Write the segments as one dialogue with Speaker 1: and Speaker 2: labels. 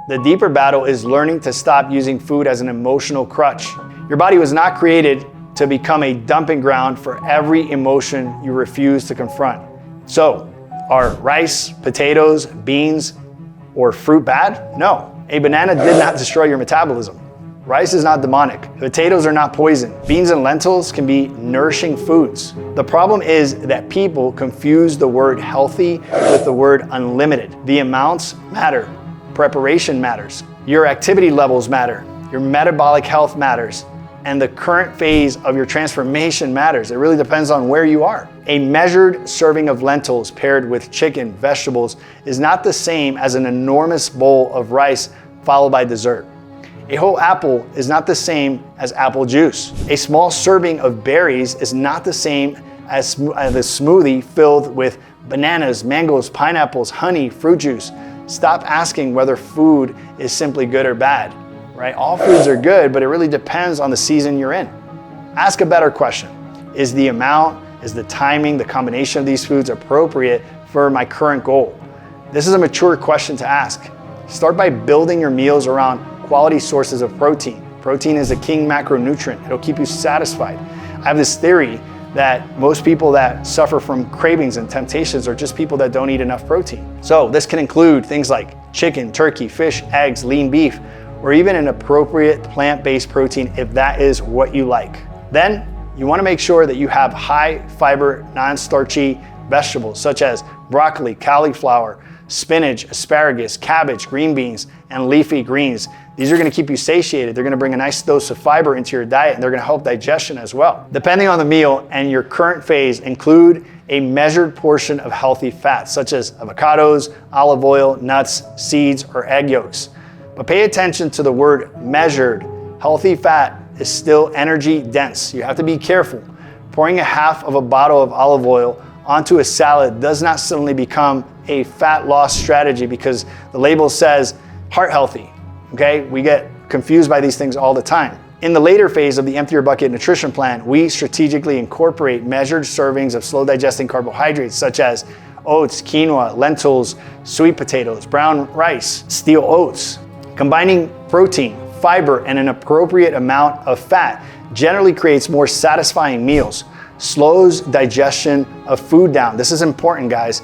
Speaker 1: The deeper battle is learning to stop using food as an emotional crutch. Your body was not created to become a dumping ground for every emotion you refuse to confront. So, are rice, potatoes, beans, or fruit bad? No. A banana did not destroy your metabolism. Rice is not demonic. Potatoes are not poison. Beans and lentils can be nourishing foods. The problem is that people confuse the word healthy with the word unlimited. The amounts matter. Preparation matters. Your activity levels matter. Your metabolic health matters. And the current phase of your transformation matters. It really depends on where you are. A measured serving of lentils paired with chicken, vegetables, is not the same as an enormous bowl of rice followed by dessert. A whole apple is not the same as apple juice. A small serving of berries is not the same as the smoothie filled with bananas, mangoes, pineapples, honey, fruit juice. Stop asking whether food is simply good or bad, right? All foods are good, but it really depends on the season you're in. Ask a better question. Is the amount, is the timing, the combination of these foods appropriate for my current goal? This is a mature question to ask. Start by building your meals around quality sources of protein. Protein is a king macronutrient. It'll keep you satisfied. I have this theory that most people that suffer from cravings and temptations are just people that don't eat enough protein. So this can include things like chicken, turkey, fish, eggs, lean beef, or even an appropriate plant-based protein if that is what you like. Then you want to make sure that you have high fiber, non-starchy vegetables such as broccoli, cauliflower, spinach, asparagus, cabbage, green beans, and leafy greens. These are going to keep you satiated. They're going to bring a nice dose of fiber into your diet, and they're going to help digestion as well. Depending on the meal and your current phase, include a measured portion of healthy fats, such as avocados, olive oil, nuts, seeds, or egg yolks. But pay attention to the word measured. Healthy fat is still energy dense. You have to be careful. Pouring a half of a bottle of olive oil onto a salad does not suddenly become a fat loss strategy because the label says heart healthy. Okay, we get confused by these things all the time. In the later phase of the Empty Your Bucket nutrition plan, we strategically incorporate measured servings of slow digesting carbohydrates such as oats, quinoa, lentils, sweet potatoes, brown rice, steel oats. Combining protein, fiber, and an appropriate amount of fat generally creates more satisfying meals, slows digestion of food down. This is important, guys.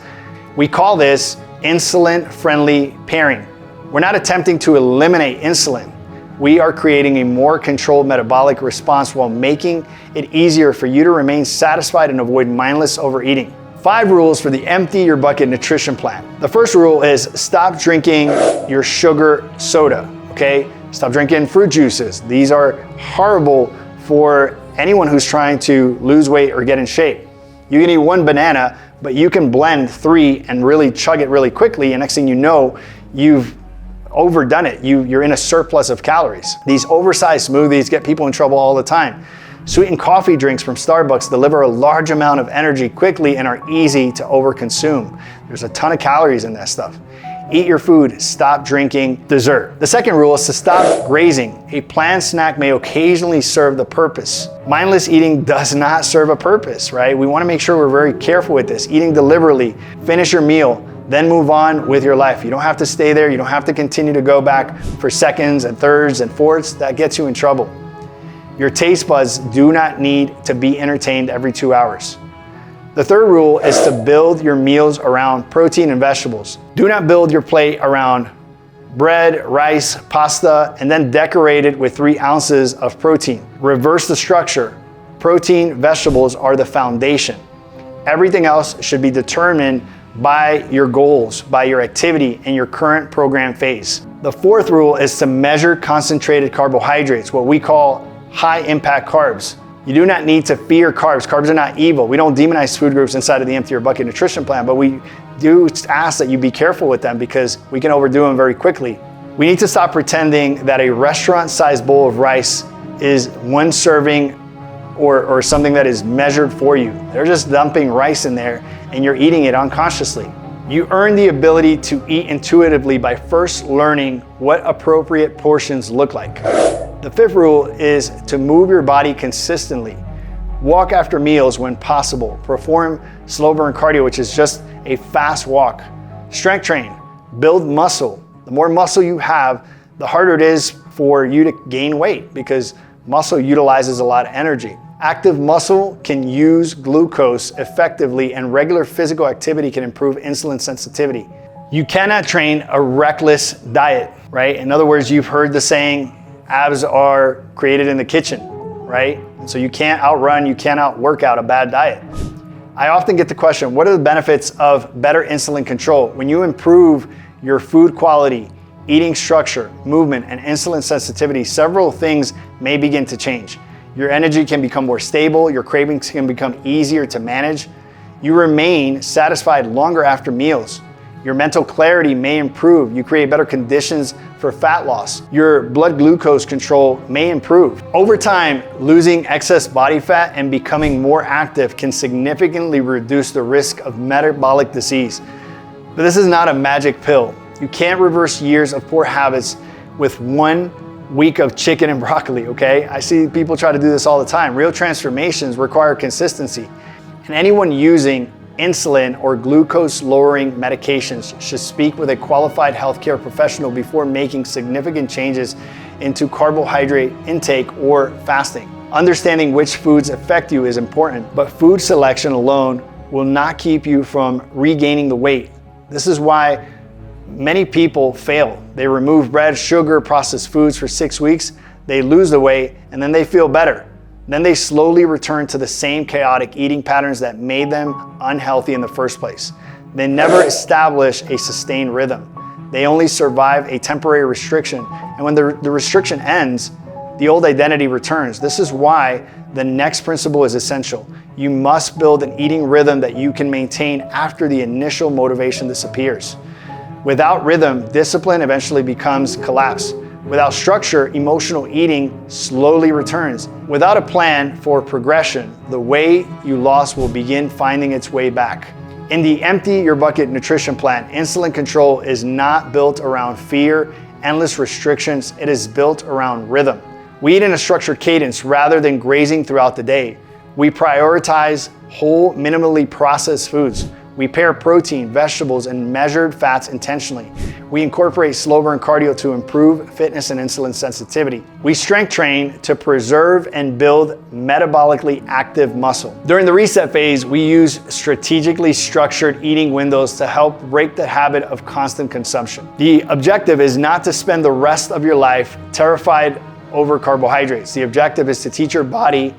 Speaker 1: We call this insulin-friendly pairing. We're not attempting to eliminate insulin. We are creating a more controlled metabolic response while making it easier for you to remain satisfied and avoid mindless overeating. 5 rules for the Empty Your Bucket nutrition plan. The first rule is stop drinking your sugar soda, okay? Stop drinking fruit juices. These are horrible for anyone who's trying to lose weight or get in shape. You can eat 1 banana, but you can blend 3 and really chug it really quickly, and next thing you know, you've overdone it. You're in a surplus of calories. These oversized smoothies get people in trouble all the time. Sweetened coffee drinks from Starbucks deliver a large amount of energy quickly and are easy to overconsume. There's a ton of calories in that stuff. Eat your food, stop drinking dessert. The second rule is to stop grazing. A planned snack may occasionally serve the purpose. Mindless eating does not serve a purpose, right? We want to make sure we're very careful with this. Eating deliberately, finish your meal, then move on with your life. You don't have to stay there. You don't have to continue to go back for seconds and thirds and fourths. That gets you in trouble. Your taste buds do not need to be entertained every 2 hours. The third rule is to build your meals around protein and vegetables. Do not build your plate around bread, rice, pasta, and then decorate it with 3 ounces of protein. Reverse the structure. Protein, vegetables are the foundation. Everything else should be determined by your goals, by your activity, and your current program phase. The fourth rule is to measure concentrated carbohydrates, what we call high impact carbs. You do not need to fear carbs. Carbs are not evil. We don't demonize food groups inside of the Empty Your Bucket nutrition plan, but we do ask that you be careful with them because we can overdo them very quickly. We need to stop pretending that a restaurant-sized bowl of rice is 1 serving or something that is measured for you. They're just dumping rice in there and you're eating it unconsciously. You earn the ability to eat intuitively by first learning what appropriate portions look like. The 5th rule is to move your body consistently. Walk after meals when possible. Perform slow burn cardio, which is just a fast walk. Strength train, build muscle, The more muscle you have, the harder it is for you to gain weight because muscle utilizes a lot of energy. Active muscle can use glucose effectively, and regular physical activity can improve insulin sensitivity. You cannot train a reckless diet, right? In other words, you've heard the saying, abs are created in the kitchen, right? So you can't outrun, you can't outwork out a bad diet. I often get the question, what are the benefits of better insulin control? When you improve your food quality, eating structure, movement, and insulin sensitivity, several things may begin to change. Your energy can become more stable, your cravings can become easier to manage. You remain satisfied longer after meals. Your mental clarity may improve. You create better conditions for fat loss. Your blood glucose control may improve. Over time, losing excess body fat and becoming more active can significantly reduce the risk of metabolic disease. But this is not a magic pill. You can't reverse years of poor habits with 1 week of chicken and broccoli, okay? I see people try to do this all the time. Real transformations require consistency. And anyone using insulin or glucose-lowering medications should speak with a qualified healthcare professional before making significant changes into carbohydrate intake or fasting. Understanding which foods affect you is important, but food selection alone will not keep you from regaining the weight. This is why many people fail. They remove bread, sugar, processed foods for 6 weeks, they lose the weight, and then they feel better. Then they slowly return to the same chaotic eating patterns that made them unhealthy in the first place. They never establish a sustained rhythm. They only survive a temporary restriction. And when the restriction ends, the old identity returns. This is why the next principle is essential. You must build an eating rhythm that you can maintain after the initial motivation disappears. Without rhythm, discipline eventually becomes collapse. Without structure, emotional eating slowly returns. Without a plan for progression, the weight you lost will begin finding its way back. In the Empty Your Bucket nutrition plan, insulin control is not built around fear, endless restrictions. It is built around rhythm. We eat in a structured cadence rather than grazing throughout the day. We prioritize whole, minimally processed foods. We pair protein, vegetables, and measured fats intentionally. We incorporate slow burn cardio to improve fitness and insulin sensitivity. We strength train to preserve and build metabolically active muscle. During the reset phase, we use strategically structured eating windows to help break the habit of constant consumption. The objective is not to spend the rest of your life terrified over carbohydrates. The objective is to teach your body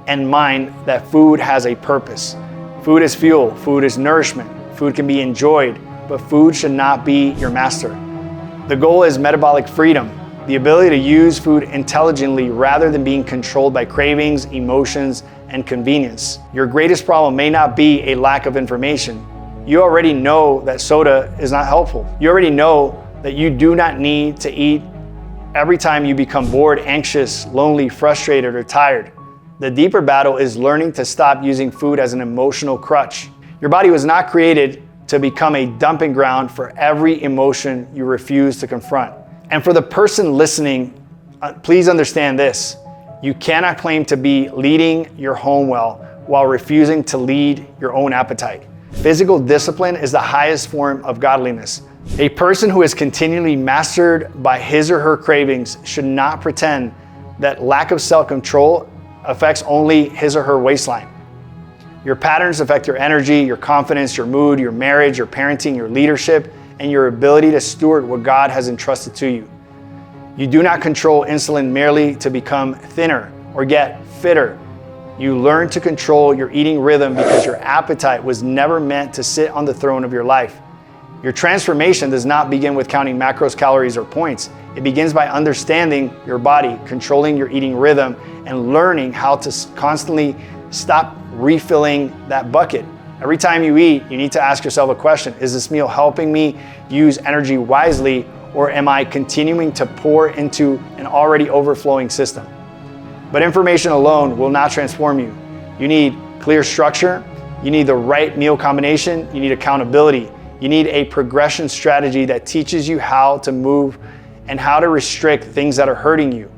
Speaker 1: and mind that food has a purpose. Food is fuel, food is nourishment, food can be enjoyed, but food should not be your master. The goal is metabolic freedom, the ability to use food intelligently rather than being controlled by cravings, emotions, and convenience. Your greatest problem may not be a lack of information. You already know that soda is not helpful. You already know that you do not need to eat every time you become bored, anxious, lonely, frustrated, or tired. The deeper battle is learning to stop using food as an emotional crutch. Your body was not created to become a dumping ground for every emotion you refuse to confront. And for the person listening, please understand this. You cannot claim to be leading your home well while refusing to lead your own appetite. Physical discipline is the highest form of godliness. A person who is continually mastered by his or her cravings should not pretend that lack of self-control affects only his or her waistline. Your patterns affect your energy, your confidence, your mood, your marriage, your parenting, your leadership, and your ability to steward what God has entrusted to you. You do not control insulin merely to become thinner or get fitter. You learn to control your eating rhythm because your appetite was never meant to sit on the throne of your life. Your transformation does not begin with counting macros, calories, or points. It begins by understanding your body, controlling your eating rhythm, and learning how to constantly stop refilling that bucket. Every time you eat, you need to ask yourself a question. Is this meal helping me use energy wisely, or am I continuing to pour into an already overflowing system? But information alone will not transform you. You need clear structure, you need the right meal combination, you need accountability, you need a progression strategy that teaches you how to move and how to restrict things that are hurting you,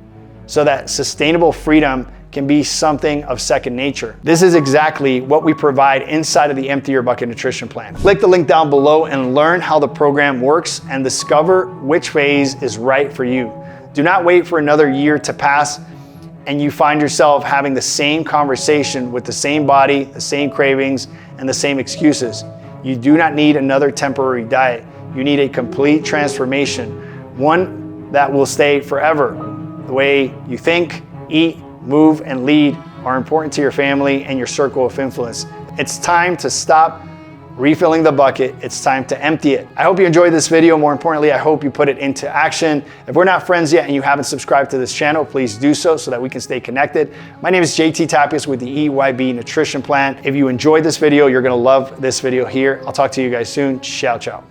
Speaker 1: so that sustainable freedom can be something of second nature. This is exactly what we provide inside of the Empty Your Bucket Nutrition Plan. Click the link down below and learn how the program works and discover which phase is right for you. Do not wait for another year to pass and you find yourself having the same conversation with the same body, the same cravings, and the same excuses. You do not need another temporary diet. You need a complete transformation, one that will stay forever. The way you think, eat, move, and lead are important to your family and your circle of influence. It's time to stop refilling the bucket. It's time to empty it. I hope you enjoyed this video. More importantly, I hope you put it into action. If we're not friends yet and you haven't subscribed to this channel, please do so that we can stay connected. My name is JT Tapias with the EYB Nutrition Plan. If you enjoyed this video, you're gonna love this video here. I'll talk to you guys soon. Ciao, ciao.